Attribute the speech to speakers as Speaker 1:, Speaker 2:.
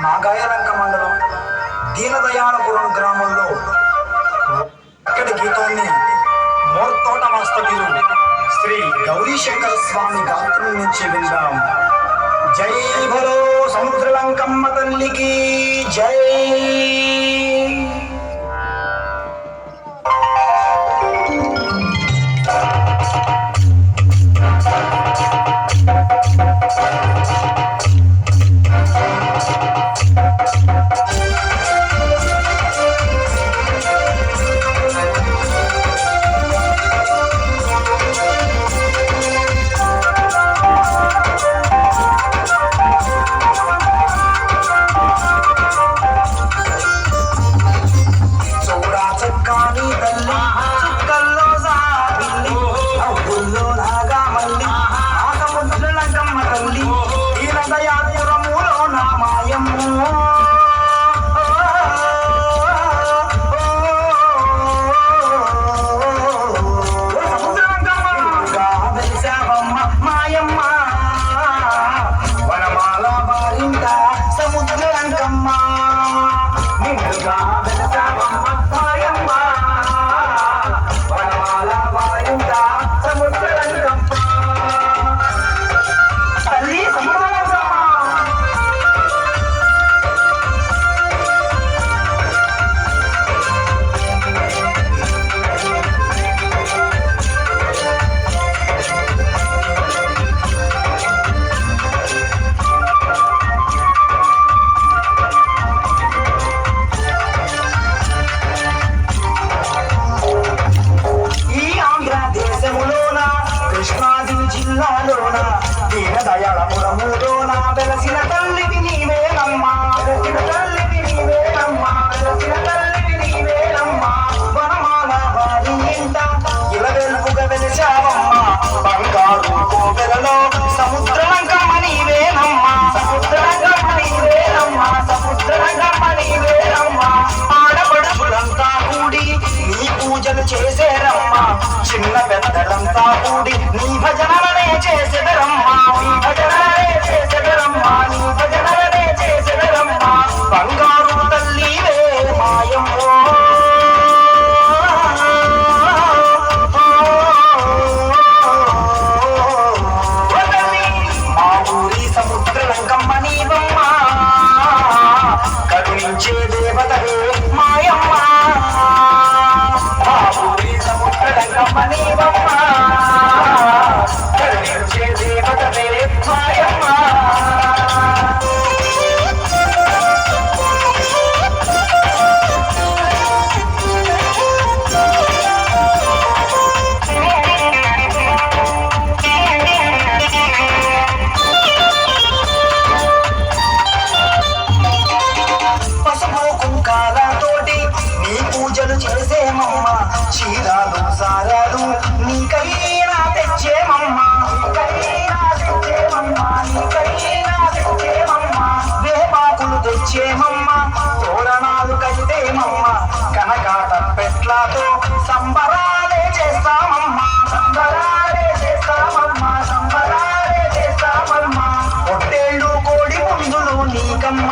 Speaker 1: నాగాయలంక మండలం దీనదయాళపురం గ్రామంలో అక్కడి గీతాన్ని మోర్తోట వాస్తవ్యులు శ్రీ గౌరీశంకర స్వామి గాత్రం నుంచి విందాం. జై భలో సముద్రలంకమ్మ తల్లికి జై. దీనదయాళపురములోన వెలసిన తల్లివి నీవేనమ్మా, వెలసిన తల్లివి నీవేనమ్మా, వెలసిన తల్లివి నీవేనమ్మా. వనమాల వారి ఇంట ఇలవెల్పుగా వెలిచావమ్మా, బంగారు కోవెలలో సముద్రలంకమ్మ నీవేనమ్మా, సముద్రలంకమ్మ నీవేనమ్మా, సముద్రలంకమ్మ నీవేనమ్మా. ఆడపడుచులంతా కూడి నీ పూజలు చేసేరమ్మా, చిన్న పెద్దలంతా కూడి నీ భజనలనే చేసేదరమ్మా, నీ భజనలనే చేసేదరమ్మా, నీ భజనలనే చేసేదరమ్మా. బంగారు తల్లివే మాయమ్మో, మా ఊరి సముద్రలంకమ్మ నీవమ్మా, కరుణించే దేవతవే మాయమ్మ. మా ఊరి సముద్రలంకమ్మ నీవమ్మా, కరుణించే దేవతవే మాయమ్మ. పూజలు చేసేమమ్మ, చీరాలు సారాలు నీకైనా తెచ్చేమమ్మ, నీకైనా తెచ్చేమమ్మ, నీకైనా తెచ్చేమమ్మ. వేపాకులు తెచ్చేమమ్మ, తోరణాలు కట్టేమమ్మ, కనకాట పెట్లతో సంబరాలే చేస్తామమ్మ, సంబరాలే చేస్తామమ్మ, సంబరాలే చేస్తామమ్మ. పొట్టేళ్ళు కోడి పుంజులు నీకమ్మ,